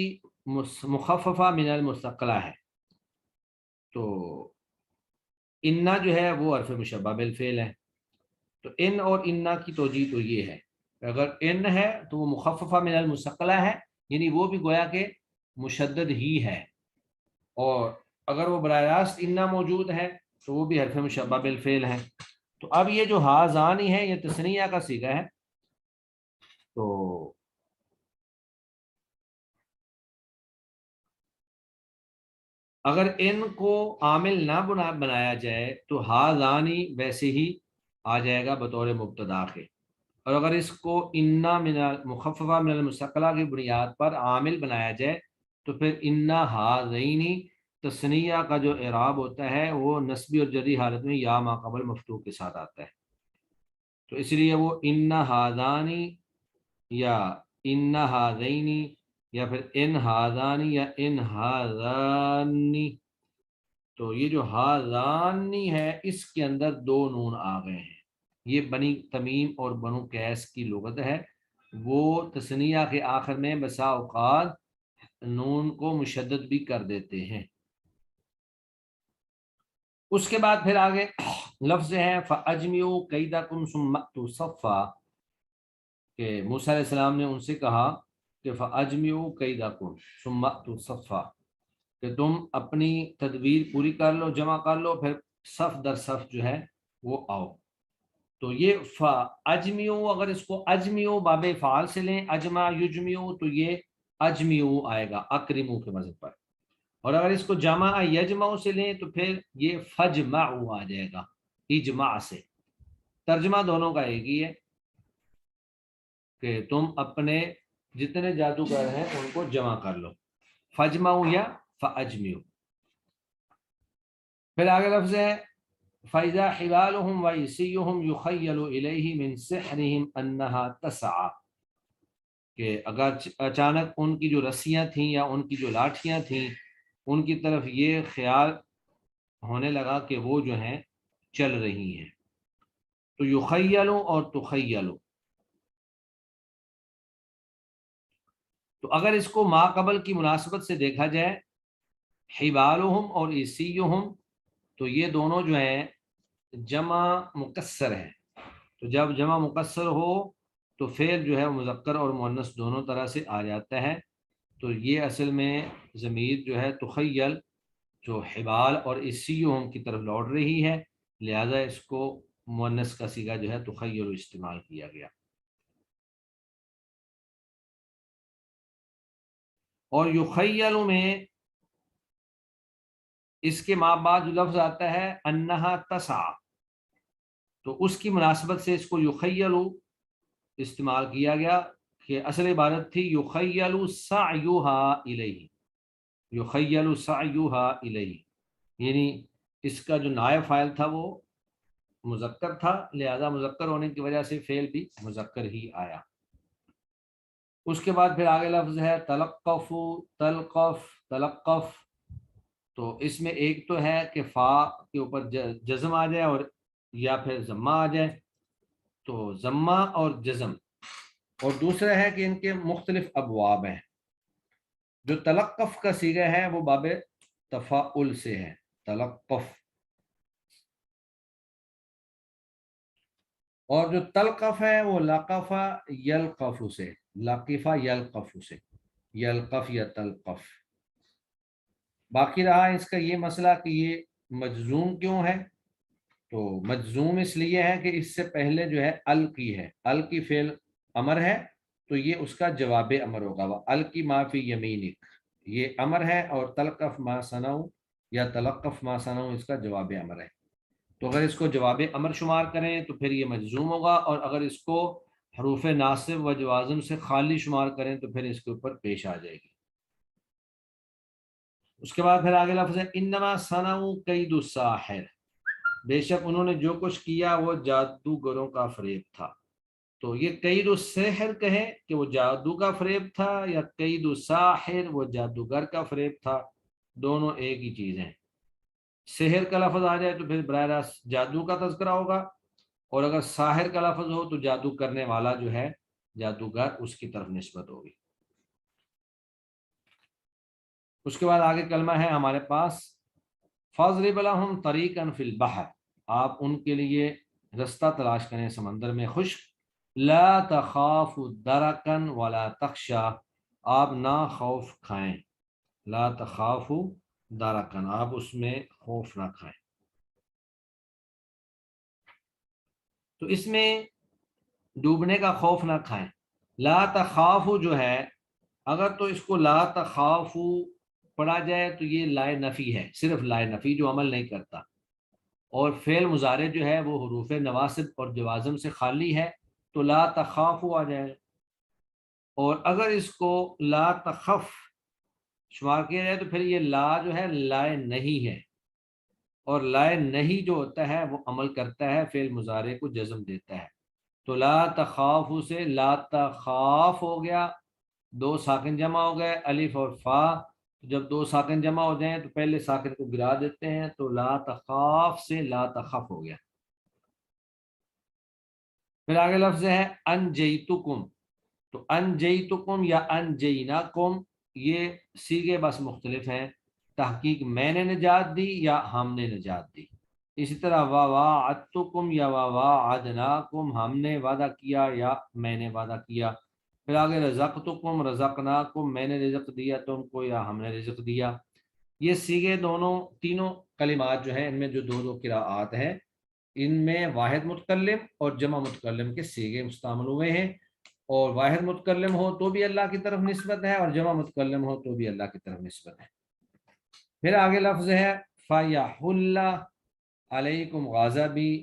مخففہ من المستقلہ ہے. تو انا جو ہے وہ حرف مشبہ بالفعل ہے. تو ان اور انا کی توجیہ تو یہ ہے، اگر ان ہے تو وہ مخففہ من المستقلہ ہے، یعنی وہ بھی گویا کہ مشدد ہی ہے، اور اگر وہ براہ راست انا موجود ہے تو وہ بھی حرف مشبہ بالفعل ہے. تو اب یہ جو ہاذانی ہے یہ تثنیہ کا صیغہ ہے. تو اگر ان کو عامل نہ بنایا جائے تو ہاذانی ویسے ہی آ جائے گا بطور مبتدا کے، اور اگر اس کو انا من مخففہ من المستقلہ کی بنیاد پر عامل بنایا جائے تو پھر انا ہاذینی تثنیہ کا جو اعراب ہوتا ہے وہ نسبی اور جری حالت میں یا ما قبل مفتوح کے ساتھ آتا ہے. تو اس لیے وہ انا ہاذانی یا انا ہاذینی یا پھر ان ہاذانی یا ان ہاذانی. تو یہ جو ہاذانی ہے اس کے اندر دو نون آ گئے ہیں. یہ بنی تمیم اور بنو قیس کی لغت ہے، وہ تثنیہ کے آخر میں بسا اوقات نون کو مشدد بھی کر دیتے ہیں. اس کے بعد پھر آگے لفظ ہے فَأَجْمِعُوا كَيْدَكُمْ ثُمَّ أْتُوا صَفًّا، کہ موسیٰ علیہ السلام نے ان سے کہا کہ فَأَجْمِعُوا كَيْدَكُمْ ثُمَّ أْتُوا صَفًّا، کہ تم اپنی تدبیر پوری کر لو، جمع کر لو، پھر صف در صف جو ہے وہ آؤ. تو یہ فَأَجْمِعُوا اگر اس کو اجمیو باب فعال سے لیں، اجمع یجمیو، تو یہ اجمیو آئے گا اکرمو کے وزن پر، اور اگر اس کو جمع یجمع سے لیں تو پھر یہ فجمعوا آ جائے گا اجماع سے. ترجمہ دونوں کا ایک ہی ہے کہ تم اپنے جتنے جادوگر ہیں ان کو جمع کر لو، فجمعوا یا فاجمعوا۔ پھر آگے لفظ ہے فَإِذَا حِبَالُهُمْ وَعِصِيُّهُمْ يُخَيَّلُ إِلَيْهِ مِنْ سِحْرِهِمْ أَنَّهَا تَسْعَى، کہ اگر اچانک ان کی جو رسیاں تھیں یا ان کی جو لاٹھیاں تھیں ان کی طرف یہ خیال ہونے لگا کہ وہ جو ہیں چل رہی ہیں، تو یخیل اور تخیل، تو اگر اس کو ما قبل کی مناسبت سے دیکھا جائے، حبالہم اور عیسیہم، تو یہ دونوں جو ہیں جمع مکسر ہیں، تو جب جمع مکسر ہو تو فعل جو ہے مذکر اور مؤنث دونوں طرح سے آ جاتا ہے، تو یہ اصل میں ضمیر جو ہے تخیل جو حبال اور عیسیہم کی طرف لوٹ رہی ہے، لہذا اس کو مؤنث کا صیغہ جو ہے تخیل استعمال کیا گیا۔ اور یخیل میں اس کے ماں بعد جو لفظ آتا ہے انہا تسعی، تو اس کی مناسبت سے اس کو یخیل استعمال کیا گیا کہ اصل عبارت تھی یخیل سعیہا الیہ، یخیل سعیہا الیہ، یعنی اس کا جو نائب فاعل تھا وہ مذکر تھا، لہذا مذکر ہونے کی وجہ سے فعل بھی مذکر ہی آیا۔ اس کے بعد پھر آگے لفظ ہے تلقف، تلقف، تلقف، تو اس میں ایک تو ہے کہ فا کے اوپر جزم آ جائے اور یا پھر ضمہ آ جائے، تو ضمہ اور جزم، اور دوسرا ہے کہ ان کے مختلف ابواب ہیں۔ جو تلقف کا صیغہ ہے وہ باب تفاعل سے ہے، تلقف، اور جو تلقف ہے وہ لقف یلقف سے، لقف یلقف سے، یلقف یا تلقف۔ باقی رہا اس کا یہ مسئلہ کہ یہ مجزوم کیوں ہے، تو مجزوم اس لیے ہے کہ اس سے پہلے جو ہے ال کی ہے، ال کی فعل امر ہے، تو یہ اس کا جواب امر ہوگا، وہ ال کی ما فی یمینک، یہ امر ہے، اور تلقف ما صنعوا یا تلقف ما صنعوا اس کا جواب امر ہے، تو اگر اس کو جواب امر شمار کریں تو پھر یہ مجزوم ہوگا، اور اگر اس کو حروف ناصب و جوازم سے خالی شمار کریں تو پھر اس کے اوپر پیش آ جائے گی۔ اس کے بعد پھر آگے لفظ ہے انما صنعوا کید الساحر، بے شک انہوں نے جو کچھ کیا وہ جادوگروں کا فریب تھا، تو یہ قید السحر کہیں کہ وہ جادو کا فریب تھا، یا قید الساحر وہ جادوگر کا فریب تھا، دونوں ایک ہی چیز ہیں۔ سحر کا لفظ آ جائے تو پھر براہ راست جادو کا تذکرہ ہوگا، اور اگر ساحر کا لفظ ہو تو جادو کرنے والا جو ہے جادوگر اس کی طرف نسبت ہوگی۔ اس کے بعد آگے کلمہ ہے ہمارے پاس فَاضْرِبْ لَهُمْ طَرِيقًا فِي الْبَحْرِ، آپ ان کے لیے رستہ تلاش کریں سمندر میں خشک، لا تخاف درکا ولا تخشا، آپ نہ خوف کھائیں، لا تخاف درکا، آپ اس میں خوف نہ کھائیں، تو اس میں ڈوبنے کا خوف نہ کھائیں۔ لا تخاف جو ہے اگر تو اس کو لا تخاف پڑھا جائے تو یہ لائے نفی ہے، صرف لائے نفی جو عمل نہیں کرتا، اور فعل مضارع جو ہے وہ حروف نواسب اور جوازم سے خالی ہے، تو لا تخاف آ جائے، اور اگر اس کو لا تخف شمار کیا جائے تو پھر یہ لا جو ہے لائے نہیں ہے، اور لائے نہیں جو ہوتا ہے وہ عمل کرتا ہے، فعل مضارع کو جزم دیتا ہے، تو لا تخاف سے لا تخاف ہو گیا، دو ساکن جمع ہو گئے الف اور فا، جب دو ساکن جمع ہو جائیں تو پہلے ساکن کو گرا دیتے ہیں، تو لا تخاف سے لا تخف ہو گیا۔ پھر آگے لفظ ہے انجیتکم، تو انجیتکم یا انجیناکم، یہ صیغے بس مختلف ہیں، تحقیق میں نے نجات دی یا ہم نے نجات دی، اسی طرح وواعدتکم یا وواعدناکم، ہم نے وعدہ کیا یا میں نے وعدہ کیا، پھر آگے رزقتکم رزقناکم، میں نے رزق دیا تم کو یا ہم نے رزق دیا، یہ صیغے دونوں تینوں کلمات جو ہیں ان میں جو دو قراءات ہیں ان میں واحد متکلم اور جمع متکلم کے صیغے مستعمل ہوئے ہیں، اور واحد متکلم ہو تو بھی اللہ کی طرف نسبت ہے، اور جمع متکلم ہو تو بھی اللہ کی طرف نسبت ہے۔ پھر آگے لفظ ہے فَيَحُلَّ عَلَيْكُمْ غَضَبِي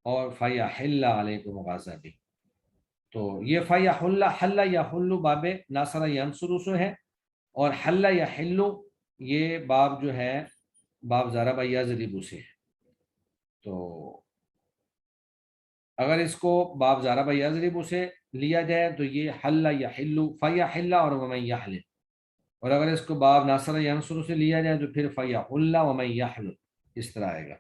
اور فَيَحِلَّ عَلَيْكُمْ غَضَبِي، تو یہ فیحل حل یحل باب ناصر ینصر سے ہے، اور حل یحل یہ باب جو ہے باب ضرب یضرب سے ہے۔ تو اگر اس کو باب ضرب یضرب سے لیا جائے تو یہ حل یحل فیحل اور ومن یحلل، اور اگر اس کو باب ناصر ینصر سے لیا جائے تو پھر فیحل ومن یحلل، اس طرح آئے گا۔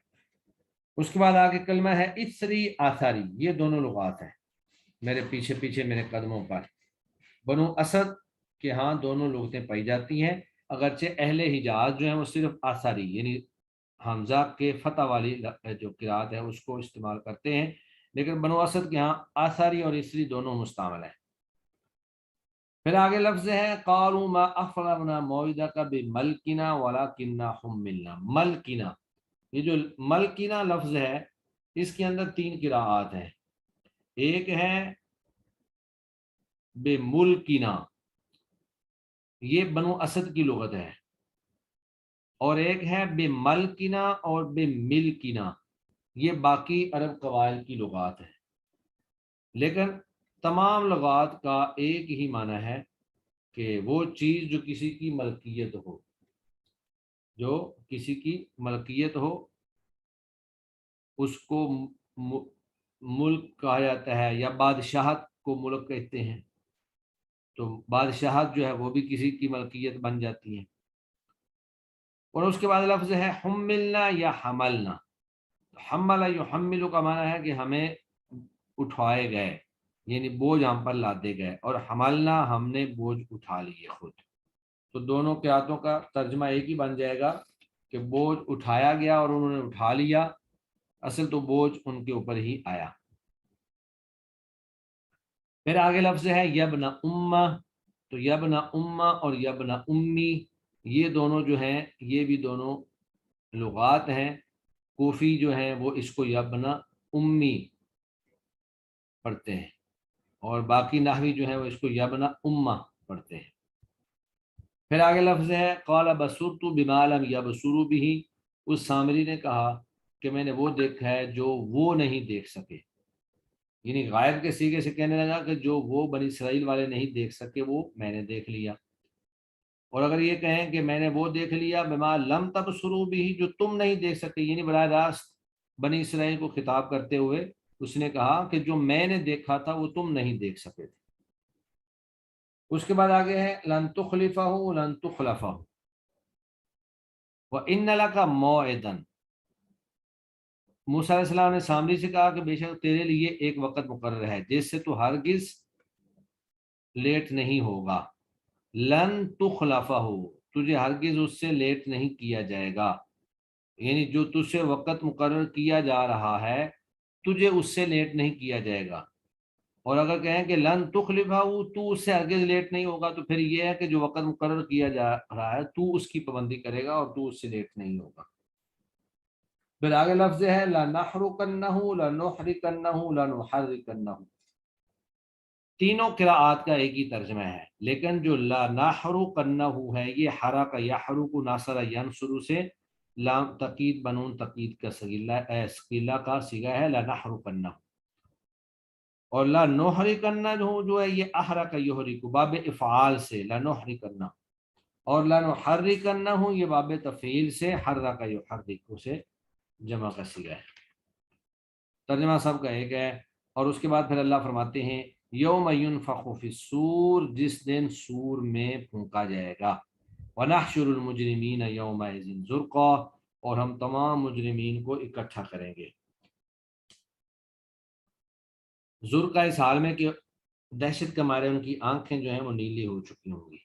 اس کے بعد آگے کلمہ ہے اسری آثاری، یہ دونوں لغات ہیں میرے پیچھے پیچھے میرے قدموں پر۔ بنو اسد کے ہاں دونوں لغتیں پائی جاتی ہیں، اگرچہ اہل حجاز جو ہیں وہ صرف آثاری یعنی حمزہ کے فتح والی جو قرات ہے اس کو استعمال کرتے ہیں، لیکن بنو اسد کے ہاں آثاری اور اسری دونوں مستعمل ہیں۔ پھر آگے لفظ ہے قالوا ما اخلفنا موعدک بملکنا ولکننا حملنا۔ ملکنا، یہ جو ملکنا لفظ ہے اس کے اندر 3 قراءات ہیں، ایک ہے بے ملکنا، یہ بنو اسد کی لغت ہے، اور ایک ہے بے ملکنا اور بے ملکنا، یہ باقی عرب قبائل کی لغات ہیں۔ لیکن تمام لغات کا ایک ہی معنی ہے کہ وہ چیز جو کسی کی ملکیت ہو، جو کسی کی ملکیت ہو اس کو ملک کہا جاتا ہے، یا بادشاہت کو ملک کہتے ہیں، تو بادشاہت جو ہے وہ بھی کسی کی ملکیت بن جاتی ہے۔ اور اس کے بعد لفظ ہے حملنا یا حملنا۔ حمل یحمل کا معنی ہے کہ ہمیں اٹھائے گئے، یعنی بوجھ ہم پر لادے گئے، اور حملنا ہم نے بوجھ اٹھا لیے خود۔ تو دونوں قراتوں کا ترجمہ ایک ہی بن جائے گا کہ بوجھ اٹھایا گیا اور انہوں نے اٹھا لیا، اصل تو بوجھ ان کے اوپر ہی آیا۔ پھر آگے لفظ ہے یبن امہ، تو یبن امہ اور یبن امی یہ دونوں جو ہیں یہ بھی دونوں لغات ہیں۔ کوفی جو ہیں وہ اس کو یبن امی پڑھتے ہیں، اور باقی نحوی جو ہیں وہ اس کو یبن امہ پڑھتے ہیں۔ پھر آگے لفظ ہے قال بصرت بما لم یبصروا به، اس سامری نے کہا کہ میں نے وہ دیکھا ہے جو وہ نہیں دیکھ سکے، یعنی غائب کے سیغے سے کہنے لگا کہ جو وہ بنی اسرائیل والے نہیں دیکھ سکے وہ میں نے دیکھ لیا۔ اور اگر یہ کہیں کہ میں نے وہ دیکھ لیا بما لم تبصروا به، جو تم نہیں دیکھ سکے، یعنی براہ راست بنی اسرائیل کو خطاب کرتے ہوئے اس نے کہا کہ جو میں نے دیکھا تھا وہ تم نہیں دیکھ سکے تھے۔ اس کے بعد آگے ہے لن تخلفہ لن تخلفہ وَإِنَّ لَكَ مَوْعِدًا۔ موسیٰ علیہ السلام نے سامری سے کہا کہ بے شک تیرے لیے ایک وقت مقرر ہے جس سے تو ہرگز لیٹ نہیں ہوگا۔ لن تخلفہ، تجھے ہرگز اس سے لیٹ نہیں کیا جائے گا، یعنی جو تجھ سے وقت مقرر کیا جا رہا ہے تجھے اس سے لیٹ نہیں کیا جائے گا۔ اور اگر کہیں کہ لن تخلفہ تو اس سے ہرگز لیٹ نہیں ہوگا، تو پھر یہ ہے کہ جو وقت مقرر کیا جا رہا ہے تو اس کی پابندی کرے گا اور تو اس سے لیٹ نہیں ہوگا۔ پھر آگے لفظ ہے لَنَحْرُقَنَّهُ لَنُحْرِقَنَّهُ لَنُحَرِّقَنَّهُ۔ تینوں قراءات کا ایک ہی ترجمہ ہے، لیکن جو لَنَحْرُقَنَّهُ ہے یہ حرق یحرق ناصر ینصر سے لام تقید بنون تقید کا ثقیلہ کا صیغہ ہے لَنَحْرُقَنَّهُ، اور لَنُحْرِقَنَّهُ جو ہے یہ احرق یحرق باب افعال سے لَنُحْرِقَنَّهُ، اور لَنُحَرِّقَنَّهُ یہ باب تفعیل سے حرق یحرق سے جمع کا صیغہ ہے۔ ترجمہ سب کا ایک ہے۔ اور اس کے بعد پھر اللہ فرماتے ہیں یوم ینفخ فی الصور، جس دن سور میں پھونکا جائے گا، ونحشر المجرمین یومئذ زرقا، اور ہم تمام مجرمین کو اکٹھا کریں گے۔ زرقا اس حال میں کہ دہشت کے مارے ان کی آنکھیں جو ہیں وہ نیلی ہو چکی ہوں گی۔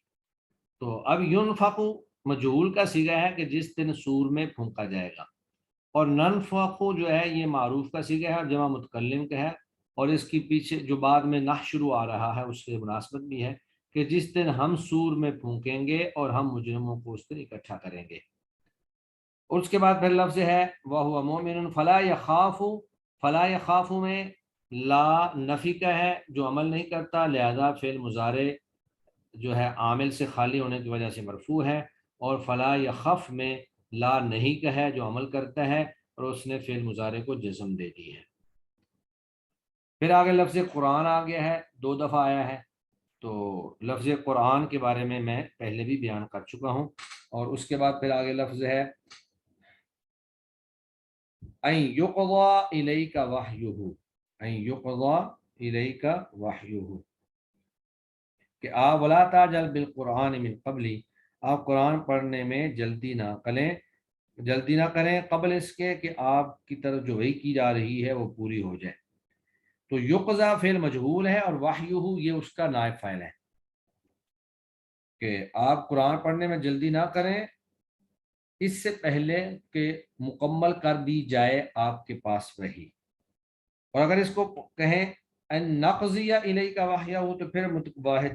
تو اب ینفخ مجہول کا صیغہ ہے کہ جس دن سور میں پھونکا جائے گا، اور ننفخ جو ہے یہ معروف کا صیغہ ہے اور جمع متکلم کا ہے، اور اس کی پیچھے جو بعد میں نحشر آ رہا ہے اس سے مناسبت بھی ہے کہ جس دن ہم سور میں پھونکیں گے اور ہم مجرموں کو اس دن اکٹھا کریں گے۔ اس کے بعد پھر لفظ ہے وَهُوَ مُؤْمِنٌ فَلَا يَخَافُ، فَلَا يَخَافُ میں لا نفی کا ہے جو عمل نہیں کرتا، لہذا فعل مضارع جو ہے عامل سے خالی ہونے کی وجہ سے مرفوع ہے، اور فلا یخف میں لا نہیں کا ہے جو عمل کرتا ہے اور اس نے فعل مضارع کو جزم دے دی ہے۔ پھر آگے لفظ قرآن آ گیا ہے، 2 دفعہ آیا ہے. تو لفظ قرآن کے بارے میں پہلے بھی بیان کر چکا ہوں. اور اس کے بعد پھر آگے لفظ ہے ان یقضى الیک وحیہ، ان یقضى الیک وحیہ، کہ آپ ولا تعجل بالقرآن من قبلی، آپ قرآن پڑھنے میں جلدی نہ کریں قبل اس کے کہ آپ کی طرف جو وحی کی جا رہی ہے وہ پوری ہو جائے. تو یقضى فعل مجہول ہے اور وحیہ یہ اس کا نائب فاعل ہے، کہ آپ قرآن پڑھنے میں جلدی نہ کریں اس سے پہلے کہ مکمل کر دی جائے آپ کے پاس وحی. اور اگر اس کو کہیں ان نقضی الیک وحیہ تو پھر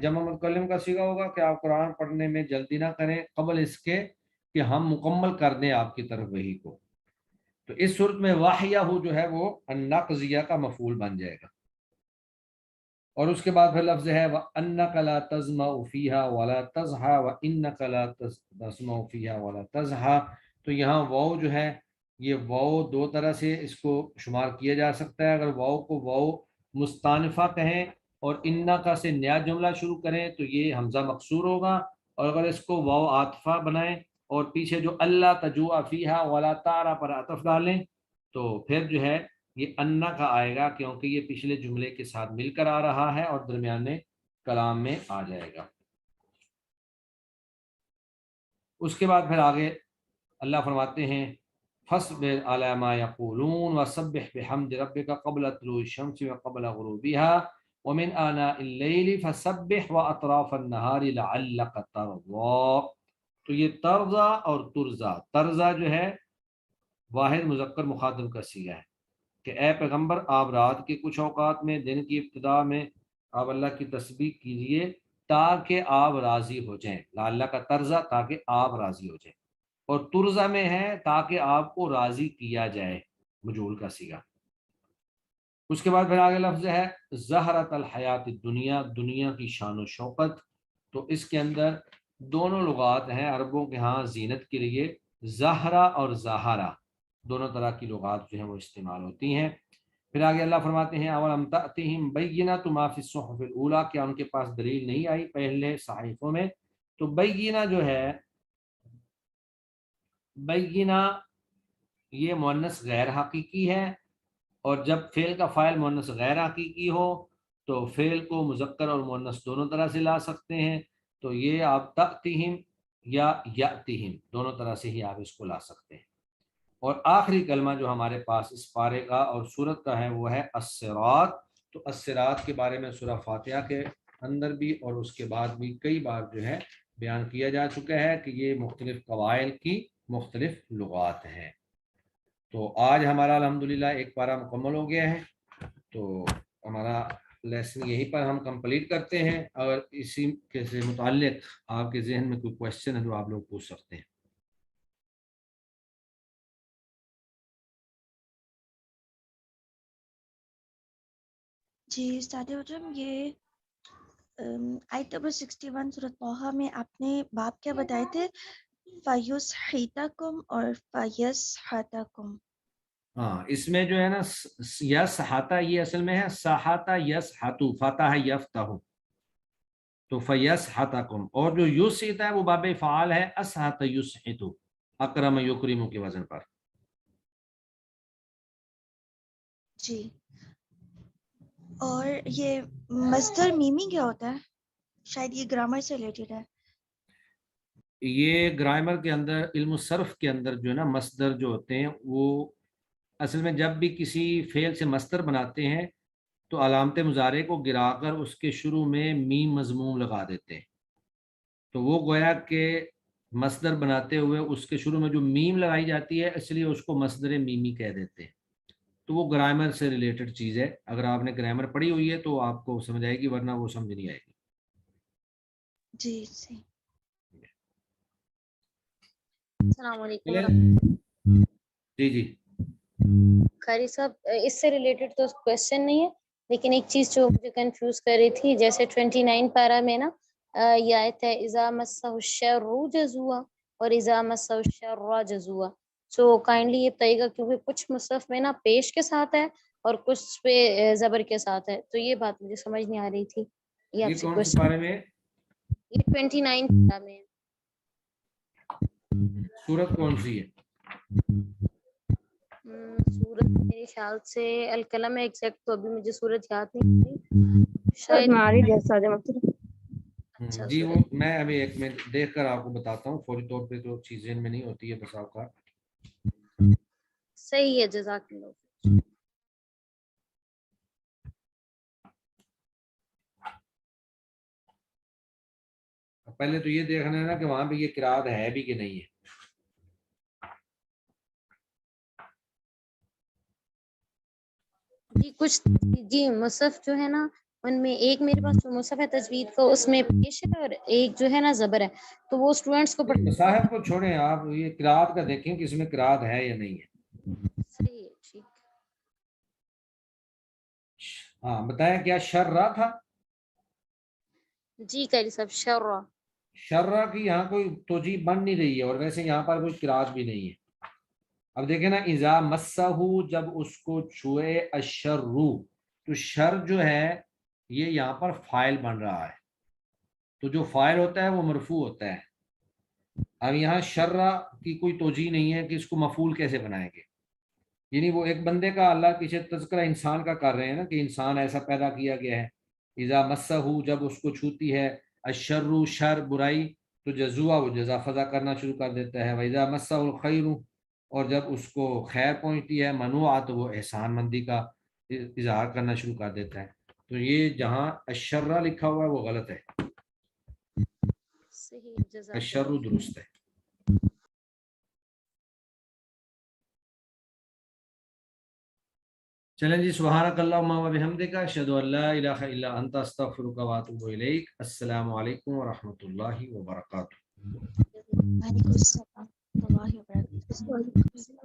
جمع متکلم کا صیغہ ہوگا کہ آپ قرآن پڑھنے میں جلدی نہ کریں قبل اس کے کہ ہم مکمل کر دیں آپ کی طرف وحی کو. تو اس صورت میں وحیہ جو ہے وہ ان نقضیہ کا مفعول بن جائے گا. اور اس کے بعد پھر لفظ ہے وَأَنَّكَ لَا تَزْمَعُ فِيهَا وَلَا تَزْحَى وَإِنَّكَ لَا تَزْمَعُ فِيهَا وَلَا تَزْحَى. تو یہاں واو جو ہے یہ واو 2 طرح سے اس کو شمار کیا جا سکتا ہے. اگر واو کو واو مستانفہ کہیں اور انکا سے نیا جملہ شروع کریں تو یہ حمزہ مقصور ہوگا، اور اگر اس کو واو عاطفہ بنائیں اور پیچھے جو اللہ تجوع فیہا ولا تعرا پر عطف ڈالیں تو پھر جو ہے یہ انا کا آئے گا، کیونکہ یہ پچھلے جملے کے ساتھ مل کر آ رہا ہے اور درمیانے کلام میں آ جائے گا. اس کے بعد پھر آگے اللہ فرماتے ہیں فَاصْبِرْ عَلَىٰ مَا يَقُولُونَ وَسَبِّحْ بِحَمْدِ رَبِّكَ قَبْلَ طُلُوعِ الشَّمْسِ وَقَبْلَ غُرُوبِهَا وَمِنْ آنَاءِ اللَّيْلِ فَسَبِّحْ وَأَطْرَافَ النَّهَارِ لَعَلَّكَ تَرْضَىٰ. تو یہ ترضا اور ترزا، ترزا جو ہے واحد مذکر مخاطب کا صیغہ ہے کہ اے پیغمبر آپ رات کے کچھ اوقات میں دن کی ابتدا میں آپ اللہ کی تسبیح کیجیے تاکہ آپ راضی ہو جائیں. اللہ کا ترزا تاکہ آپ راضی ہو جائیں، اور ترزا میں ہے تاکہ آپ کو راضی کیا جائے، مجہول کا صیغہ. اس کے بعد پھر آگے لفظ ہے زہرت الحیات الدنیا، دنیا کی شان و شوقت. تو اس کے اندر دونوں لغات ہیں عربوں کے ہاں زینت کے لیے، زہرا اور زہرا دونوں طرح کی لغات جو ہیں وہ استعمال ہوتی ہیں. پھر آگے اللہ فرماتے ہیں اولم تأتہم بینۃ ما فی الصحف الاولی، کیا ان کے پاس دلیل نہیں آئی پہلے صحیفوں میں. تو بینہ جو ہے، بینہ یہ مؤنث غیر حقیقی ہے، اور جب فعل کا فاعل مؤنث غیر حقیقی ہو تو فعل کو مذکر اور مؤنث دونوں طرح سے لا سکتے ہیں. تو یہ آپ تأتہم یا یأتہم دونوں طرح سے ہی آپ اس کو لا سکتے ہیں. اور آخری کلمہ جو ہمارے پاس اس پارے کا اور سورت کا ہے وہ ہے الصراط. تو الصراط کے بارے میں سورہ فاتحہ کے اندر بھی اور اس کے بعد بھی کئی بار جو ہے بیان کیا جا چکا ہے کہ یہ مختلف قبائل کی مختلف لغات ہیں. تو آج ہمارا الحمدللہ ایک پارہ مکمل ہو گیا ہے. تو ہمارا لیسن یہیں پر ہم کمپلیٹ کرتے ہیں. اگر اسی کے سے متعلق آپ کے ذہن میں کوئی کوشچن ہے جو آپ لوگ پوچھ سکتے ہیں. جی استاد اکرم، یہ آیت نمبر 61 سورۃ طٰہٰ میں آپ نے باب کیا بتائے تھے؟ فَيُسْحِتَكُمْ اور فَيَسْحَتَكُمْ. ہاں اس میں جو ہے نا یسحتا یہ اصل میں ہے سحاتا یسحتو فتح یفتح، تو فیسحتکم. اور جو یسحتا ہے وہ باب فعال ہے اسحت یسحتو، اکرم یکرم کے وزن پر. جی، اور یہ مصدر میمی کیا ہوتا ہے؟ شاید یہ گرامر سے ریلیٹڈ ہے. یہ گرامر کے اندر علم الصرف کے اندر جو ہے نا مصدر جو ہوتے ہیں وہ اصل میں جب بھی کسی فعل سے مصدر بناتے ہیں تو علامت مضارع کو گرا کر اس کے شروع میں میم مضموم لگا دیتے ہیں. تو وہ گویا کہ مصدر بناتے ہوئے اس کے شروع میں جو میم لگائی جاتی ہے اس لیے اس کو مصدر میمی کہہ دیتے ہیں. تو وہ گرامر سے ریلیٹڈ چیز ہے. اگر آپ نے گرامر پڑھی ہوئی ہے تو آپ کو سمجھ آئے گی، ورنہ وہ سمجھ نہیں آئے گی. جی صحیح. السلام علیکم. جی جی قاری صاحب اس سے ریلیٹڈ تو کوشچن نہیں ہے، لیکن ایک چیز جو مجھے کنفیوز کر رہی تھی، جیسے 29 پارہ میں نا یہ آیت ہے اذا مسہ الشر جزوا اور اذا مسہ الشر جزوا. سو کائنڈلی یہ بتائیے گا، کیونکہ کچھ مصحف میں نا پیش کے ساتھ ہے اور کچھ پہ زبر کے ساتھ ہے. تو یہ بات مجھے سمجھ نہیں آ رہی تھی. یہ آپ یہ سے کون سے کوشچن پارے میں؟ یہ 29 پارہ میں ہے. سورت کون سی ہے؟ سورت میرے خیال سے القلم ہے ایگزیکٹ، تو ابھی مجھے سورت یاد نہیں آ رہی. شاید ہماری جیسا مطلب اچھا جی وہ سورت میں ابھی ایک منٹ دیکھ کر آپ کو بتاتا ہوں، فوری طور پہ تو چیزیں میں نہیں ہوتی ہے بس آپ کا. صحیح ہے. جزاک اللہ. پہلے تو یہ دیکھنا ہے نا کہ وہاں پہ یہ قرات ہے بھی کہ نہیں ہے. جی کچھ جی مصحف جو ہے نا ان میں ایک میرے پاس جو مصحف ہے تجوید کا اس میں پیش ہے اور ایک جو ہے نا زبر ہے، تو وہ اسٹوڈینٹس کو مصاحف کو چھوڑیں آپ، یہ قرات کا دیکھیں کہ اس میں قرات ہے یا نہیں ہے. صحیح ہے. ٹھیک. ہاں بتائیں کیا شرع تھا؟ جی قاری صاحب شرع. شرع کی یہاں کوئی توجیہ بن نہیں رہی ہے، اور ویسے یہاں پر کوئی قرات بھی نہیں ہے. اب دیکھیں نا اذا مسہ، جب اس کو چھوئے، الشر، تو شر جو ہے یہ یہاں پر فاعل بن رہا ہے، تو جو فاعل ہوتا ہے وہ مرفوع ہوتا ہے. اب یہاں شرع کی کوئی توجیہ نہیں ہے کہ اس کو مفعول کیسے بنائیں گے. یعنی وہ ایک بندے کا اللہ پیچھے تذکرہ انسان کا کر رہے ہیں نا کہ انسان ایسا پیدا کیا گیا ہے. اذا مسہ، جب اس کو چھوتی ہے، الشر، شر برائی، تو جزوا وہ جزا فضا کرنا شروع کر دیتا ہے. واذا مسہ الخیر، اور جب اس کو خیر پہنچتی ہے، منوعہ، تو وہ احسان مندی کا اظہار کرنا شروع کر دیتا ہے. تو یہ جہاں الشر لکھا ہوا ہے وہ غلط ہے، صحیح. جزاک الشر اللہ. درست ہے. چلیں جی، سبحانک اللہم و بحمدک، اشہد ان لا الہ الا انت، استغفرک و اتوب الیک. السلام علیکم ورحمۃ اللہ وبرکاتہ. وعلیکم السلام ورحمۃ اللہ وبرکاتہ.